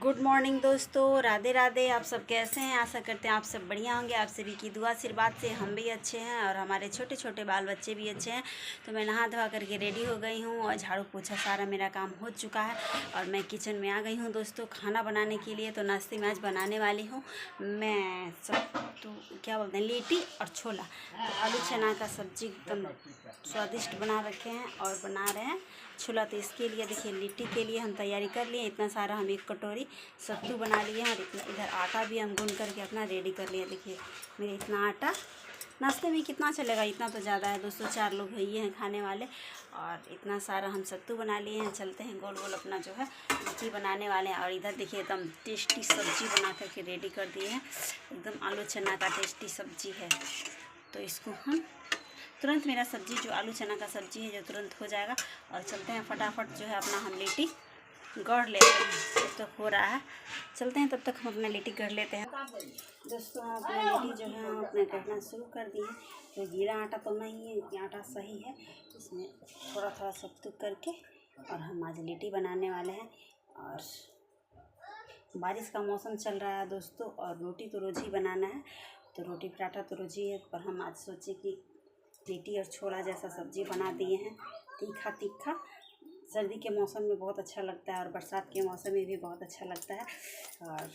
Good morning दोस्तों, राधे राधे। आप सब कैसे हैं? आशा करते हैं आप सब बढ़िया होंगे। आप सभी की दुआ आशीर्वाद से हम भी अच्छे हैं और हमारे छोटे छोटे बाल बच्चे भी अच्छे हैं। तो मैं नहा धोवा करके रेडी हो गई हूँ और झाड़ू पोछा सारा मेरा काम हो चुका है और मैं किचन में आ गई हूँ दोस्तों खाना बनाने के लिए। तो नाश्ते में आज बनाने वाली हूँ मैं तो क्या बोलते हैं, लिट्टी और छोला। तो आलू चना का सब्जी एकदम स्वादिष्ट बना रखे हैं और बना रहे हैं छोला। तो इसके लिए देखिए, लिट्टी के लिए हम तैयारी कर लिए। इतना सारा हम एक कटोरी सत्तू बना लिए हैं और इधर आटा भी हम गूंद करके अपना रेडी कर लिया। देखिए मेरे इतना आटा नाश्ते में कितना चलेगा, इतना तो ज़्यादा है दोस्तों, 4 लोग है ये हैं खाने वाले। और इतना सारा हम सत्तू बना लिए हैं। चलते हैं गोल गोल अपना जो है लिट्टी बनाने वाले हैं। और इधर देखिए एकदम टेस्टी सब्जी बना करके रेडी कर दिए हैं। एकदम आलू चना का टेस्टी सब्जी है। तो इसको हम तुरंत, मेरा सब्जी जो आलू चना का सब्जी है जो तुरंत हो जाएगा। और चलते हैं फटाफट जो है अपना हम लिट्टी गढ़ लेते हैं। तब तक हो रहा है, चलते हैं तब तक हम अपना लिट्टी गढ़ लेते हैं। दोस्तों अपना लिट्टी जो है हम अपने गढ़ना शुरू कर दिए हैं। तो गीला आटा तो नहीं है, आटा सही है। इसमें थोड़ा थोड़ा सत्तू करके और हम आज लिट्टी बनाने वाले हैं। और बारिश का मौसम चल रहा है दोस्तों और रोटी तो रोज़ ही बनाना है। तो रोटी पराठा तो रोज़ ही है, पर हम आज सोचे कि लिट्टी और छोला जैसा सब्जी बना दिए हैं। तीखा तीखा सर्दी के मौसम में बहुत अच्छा लगता है और बरसात के मौसम में भी बहुत अच्छा लगता है। और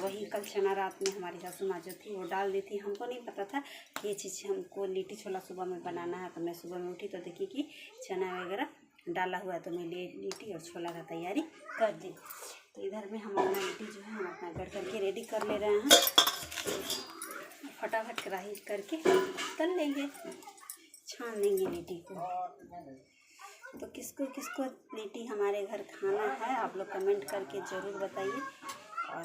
वही कल चना रात में हमारी सासू माँ जो थी वो डाल दी थी। हमको नहीं पता था कि ये चीज़ हमको लिट्टी छोला सुबह में बनाना है। तो मैं सुबह में उठी तो देखी कि चना वगैरह डाला हुआ है। तो मैं लिट्टी और छोला का तैयारी कर दी। तो इधर में हम अपना लिट्टी जो है हम अपना गढ़ करके रेडी कर ले रहे हैं। फटाफट कढ़ाई करके तल लेंगे, छान देंगे लिट्टी को। तो किसको किसको लिट्टी हमारे घर खाना है आप लोग कमेंट करके ज़रूर बताइए। और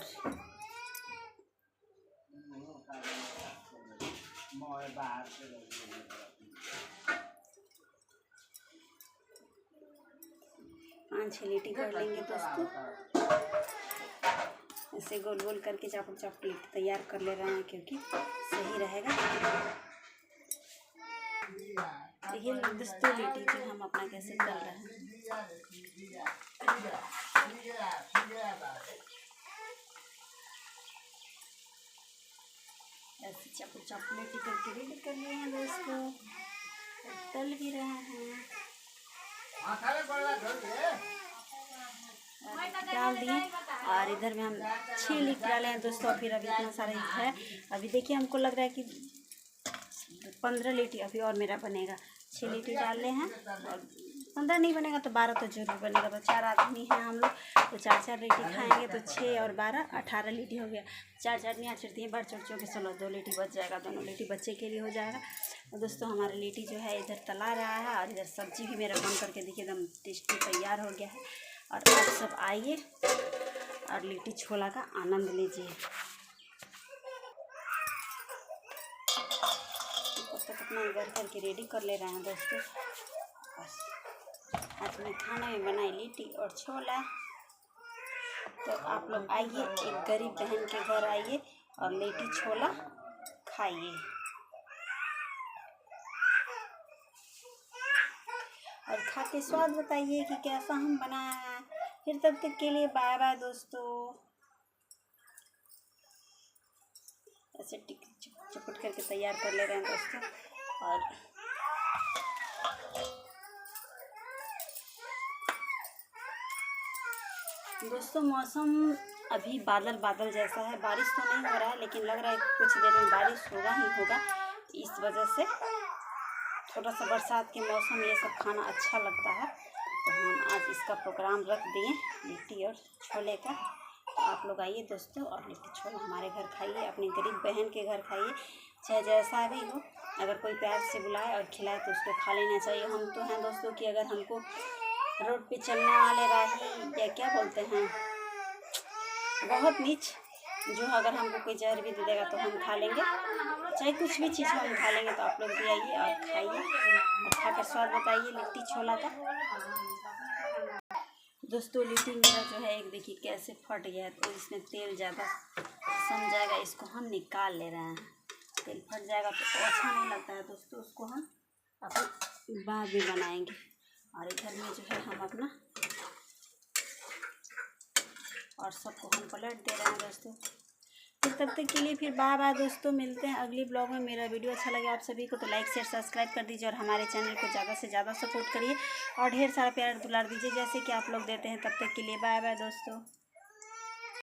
पाँच छः लिट्टी कर लेंगे दोस्तों। ऐसे गोल गोल करके चापड़ चापड़ तैयार कर ले रहे हैं क्योंकि सही रहेगा। देखिए दोस्तों लिट्टी जो हम अपना कैसे तल रहे हैं। ऐसे चापड़ चापड़ लिट्टी करके रेडी कर लिए हैं दोस्तों, तल भी रहे हैं। डाल दिए और इधर में हम 6 लिट्टी डाले हैं दोस्तों। फिर अभी इतना सारा है। अभी देखिए हमको लग रहा है कि 15 लिट्टी अभी और मेरा बनेगा। 6 लिट्टी डाले हैं और 15 नहीं बनेगा तो 12 तो जरूर बनेगा। तो 4 आदमी हैं हम लोग, तो 4 लिट्टी खाएंगे। तो 6 और 12 18 लिट्टी हो गया। 4 चटनियाँ चढ़ती हैं, बढ़ चढ़ के चलो 2 लिट्टी बच जाएगा। दोनों लिट्टी बच्चे के लिए हो जाएगा। और दोस्तों हमारा लिट्टी जो है इधर तला रहा है और इधर सब्जी भी मेरा बन करके देखिए एकदम टेस्टी तैयार हो गया है। और आप सब आइए और लिट्टी छोला का आनंद लीजिए। तब अपना गढ़ करके रेडी कर ले रहे हैं दोस्तों। बस आज मैं खाने में बनाई लिट्टी और छोला। तो आप लोग आइए, एक गरीब बहन के घर आइए और लिट्टी छोला खाइए और खा के स्वाद बताइए कि कैसा हम बनाया है। फिर तब तक के लिए बाय बाय दोस्तों। ऐसे चपट करके तैयार कर ले रहे हैं दोस्तों। और दोस्तों मौसम अभी बादल बादल जैसा है, बारिश तो नहीं हो रहा है लेकिन लग रहा है कुछ देर में बारिश होगा ही होगा। इस वजह से थोड़ा सा बरसात के मौसम में ये सब खाना अच्छा लगता है। तो हम आज इसका प्रोग्राम रख दिए लिट्टी और छोले का। तो आप लोग आइए दोस्तों और लिट्टी छोला हमारे घर खाइए, अपनी गरीब बहन के घर खाइए। चाहे जैसा भी हो, अगर कोई प्यार से बुलाए और खिलाए तो उसको खा लेना चाहिए। हम तो हैं दोस्तों कि अगर हमको रोड पे चलने वाले राही या क्या बोलते हैं, बहुत नीच जो अगर हमको कोई जहर भी दे देगा तो हम खा लेंगे, चाहे कुछ भी चीज़ हम खा लेंगे। तो आप लोग भी आइए और खाइए और खा कर स्वाद बताइए लिट्टी छोला का। दोस्तों लिट्टी मेरा जो है एक देखिए कैसे फट गया है। तो इसमें तेल ज़्यादा सम जाएगा, इसको हम निकाल ले रहे हैं। तेल फट जाएगा तो अच्छा नहीं लगता है दोस्तों, उसको हम अपन बाद में बनाएंगे। और इधर में जो है हम अपना और सबको हम पलट दे रहे हैं दोस्तों। फिर तब तक के लिए फिर बाय बाय दोस्तों, मिलते हैं अगली ब्लॉग में। मेरा वीडियो अच्छा लगे आप सभी को तो लाइक शेयर सब्सक्राइब कर दीजिए और हमारे चैनल को ज़्यादा से ज़्यादा सपोर्ट करिए और ढेर सारा प्यार दुलार दीजिए जैसे कि आप लोग देते हैं। तब तक के लिए बाय बाय दोस्तों।